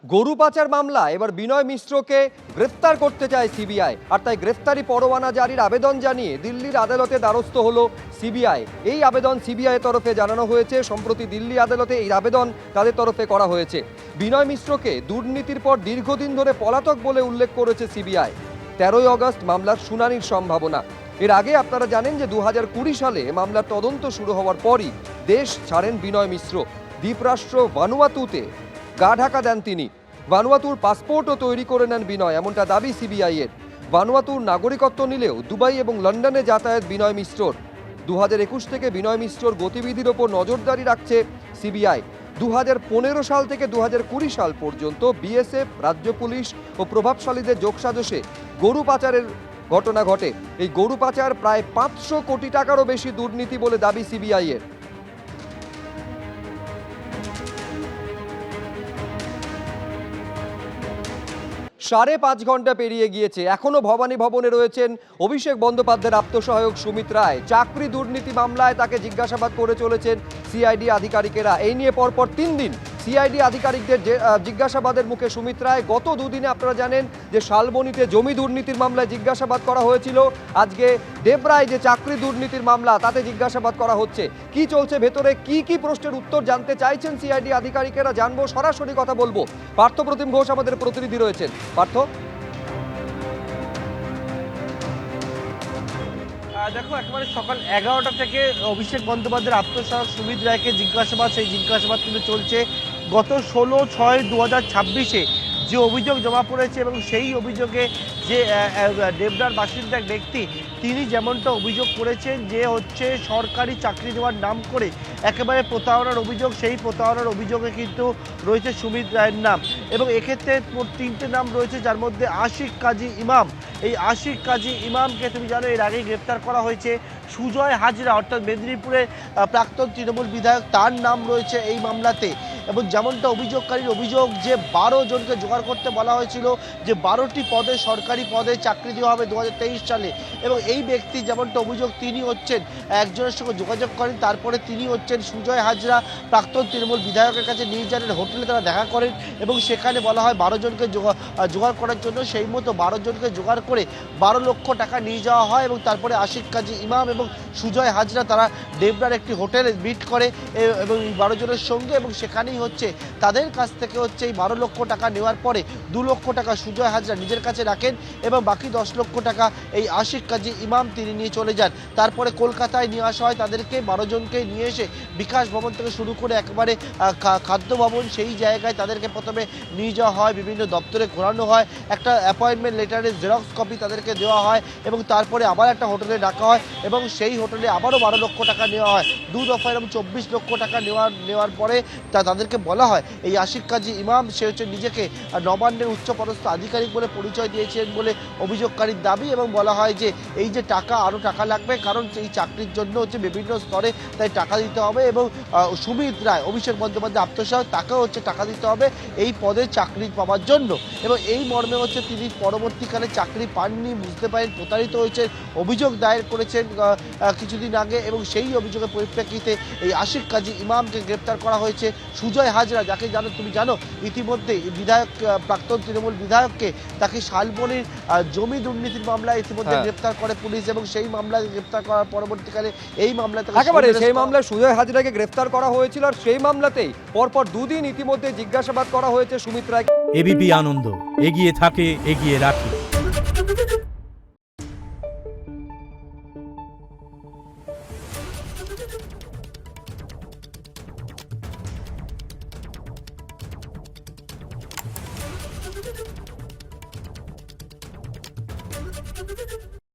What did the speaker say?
গরু পাচার মামলা এবার বিনয় মিশ্রকে গ্রেফতার করতে চায় সিবিআই, আর তাই গ্রেফতারি পরোয়ানা জারির আবেদন জানিয়ে দিল্লির আদালতে দ্বারস্থ হলো সিবিআই। এই আবেদন সিবিআই তরফে জানানো হয়েছে। সম্প্রতি দিল্লি আদালতে এই আবেদন তাদের তরফে করা হয়েছে। বিনয় মিশ্রকে দুর্নীতির পর দীর্ঘদিন ধরে পলাতক বলে উল্লেখ করেছে সিবিআই। 13ই আগস্ট মামলার শুনানির সম্ভাবনা। এর আগে আপনারা জানেন যে 2020 সালে মামলার তদন্ত শুরু হওয়ার পরই দেশ ছাড়েন বিনয় মিশ্র। দ্বীপরাষ্ট্র ভানুয়াতুতে গা ঢাকা দেন তিনি। ভানুয়াতুর পাসপোর্টও তৈরি করে নেন বিনয়, এমনটা দাবি সিবিআই এর। ভানুয়াতুর নাগরিকত্ব নিলেও দুবাই এবং লন্ডনে যাতায়াত বিনয় মিশ্রর। 2021 থেকে বিনয় মিশ্রর গতিবিধির ওপর নজরদারি রাখছে সিবিআই। 2015 সাল থেকে 2020 সাল পর্যন্ত বিএসএফ, রাজ্য পুলিশ ও প্রভাবশালীদের যোগসাজশে গরু পাচারের ঘটনা ঘটে। এই গরু পাচার প্রায় 500 কোটি টাকারও বেশি দুর্নীতি বলে দাবি সিবিআই এর। 5.5 ঘন্টা পেরিয়ে গিয়েছে, এখনো ভবানী ভবনে রয়েছেন অভিষেক বন্দ্যোপাধ্যায়ের আত্মসহায়ক সুমিত রায়। চাকরি দুর্নীতি মামলায় তাকে জিজ্ঞাসাবাদ করে চলেছেন সিআইডি আধিকারিকেরা। এই নিয়ে পরপর 3 দিন সিআইডি আধিকারিকদের জিজ্ঞাসাবাদের মুখে সুমিত রায়। গত দুদিনে আপনারা জানেন যে শালবনীতে জমি দুর্নীতির মামলায় জিজ্ঞাসাবাদ করা হয়েছিল। আজকে দেবরায় যে চাকরি দুর্নীতির মামলা, তাতে জিজ্ঞাসাবাদ করা হচ্ছে। কি চলছে ভেতরে, কি প্রশ্নের উত্তর জানতে চাইছেন সিআইডি আধিকারিকেরা, জানবো। সরাসরি কথা বলবো। পার্থপ্রতিম ঘোষ আমাদের প্রতিনিধি রয়েছেন। পার্থ, দেখো, একেবারে সকাল 11টা থেকে অভিষেক বন্দ্যোপাধ্যায়ের আত্মসহায়ক সুমিত রায়কে জিজ্ঞাসাবাদ, সেই জিজ্ঞাসাবাদ কিন্তু চলছে। গত 16/6/2026 যে অভিযোগ জমা পড়েছে এবং সেই অভিযোগে যে দেবদার বাসিন্দা এক ব্যক্তি, তিনি যেমনটা অভিযোগ করেছেন যে হচ্ছে সরকারি চাকরি দেওয়ার নাম করে একেবারে প্রতারণার অভিযোগ। সেই প্রতারণার অভিযোগে কিন্তু রয়েছে সুমিত রায়ের নাম, এবং এক্ষেত্রে 3টে নাম রয়েছে, যার মধ্যে আশিক কাজী ইমাম। এই আশিক কাজী ইমামকে তুমি জানো এর আগে গ্রেপ্তার করা হয়েছে। সুজয় হাজরা অর্থাৎ মেদিনীপুরের প্রাক্তন তৃণমূল বিধায়ক, তার নাম রয়েছে এই মামলাতে। এবং যেমনটা অভিযোগকারীর অভিযোগ যে 12 জনকে জোগাড় করতে বলা হয়েছিল, যে 12টি পদে, সরকারি পদে চাকরি দেওয়া হবে 2023 সালে। এবং এই ব্যক্তি যেমনটা অভিযোগ, তিনি হচ্ছেন একজনের সঙ্গে যোগাযোগ করেন, তারপরে তিনি হচ্ছেন সুজয় হাজরা প্রাক্তন তৃণমূল বিধায়কের কাছে নিয়ে যান, হোটেলে তারা দেখা করেন এবং সেখানে বলা হয় 12 জনকে জোগাড় করার জন্য। সেই মতো 12 জনকে জোগাড় করে 12 লক্ষ টাকা নিয়ে যাওয়া হয়, এবং তারপরে আশিক কাজী ইমাম এবং সুজয় হাজরা তারা দেবরার একটি হোটেলে মিট করে এবং এই 12 জনের সঙ্গে, এবং সেখানেই হচ্ছে তাদের কাছ থেকে হচ্ছে এই 12 লক্ষ টাকা নেওয়ার পরে 2 লক্ষ টাকা সুজয় হাজরা নিজের কাছে রাখেন এবং বাকি 10 লক্ষ টাকা এই আশিক কাজী ইমাম তিনি নিয়ে চলে যান। তারপরে কলকাতায় নিয়ে আসা হয় তাদেরকে, 12 জনকে নিয়ে এসে বিকাশ ভবন থেকে শুরু করে একেবারে খাদ্য ভবন, সেই জায়গায় তাদেরকে প্রথমে নিয়ে যাওয়া হয়, বিভিন্ন দপ্তরে ঘোরানো হয়, একটা অ্যাপয়েন্টমেন্ট লেটারের জেরক্স কপি তাদেরকে দেওয়া হয়, এবং তারপরে আবার একটা হোটেলে ডাকা হয় এবং সেই হোটেলে আবারও 12 লক্ষ টাকা নেওয়া হয়। 2 দফায় এবং 24 লক্ষ টাকা নেওয়ার পরে তাদেরকে বলা হয় এই আশিক কাজী ইমাম, সে হচ্ছে নিজেকে নবান্নের উচ্চপদস্থ আধিকারিক বলে পরিচয় দিয়েছেন বলে অভিযোগকারীর দাবি, এবং বলা হয় যে এই যে টাকা, আরও টাকা লাগবে, কারণ এই চাকরির জন্য হচ্ছে বিভিন্ন স্তরে তাই টাকা দিতে হবে, এবং সুমিত রায়, অভিষেক বন্দ্যোপাধ্যায় আত্মসহায়ক, তাকেও হচ্ছে টাকা দিতে হবে এই পদে চাকরি পাওয়ার জন্য। এবং এই মর্মে হচ্ছে তিনি পরবর্তীকালে চাকরি পাননি, বুঝতে পারেন, প্রতারিত হয়েছেন, অভিযোগ দায়ের করেছেন কিছুদিন আগে, এবং সেই অভিযোগের পরিপ্রেক্ষিতে এই আশিক কাজী ইমামকে গ্রেপ্তার করা হয়েছে। সুজয় হাজরা, যাকে তুমি জানো ইতিমধ্যে বিধায়ক, প্রাক্তন তৃণমূল বিধায়ককে, তাকে শালবনীর জমি দুর্নীতির মামলায় ইতিমধ্যে গ্রেপ্তার করে পুলিশ, এবং সেই মামলায় গ্রেপ্তার করার পরবর্তীকালে এই মামলাতে একেবারে সেই মামলায় সুজয় হাজরাকে গ্রেফতার করা হয়েছিল, আর সেই মামলাতেই পরপর 2 দিন ইতিমধ্যে জিজ্ঞাসাবাদ করা হয়েছে সুমিত রায়। এবিপি আনন্দ, এগিয়ে থাকে, এগিয়ে রাখে।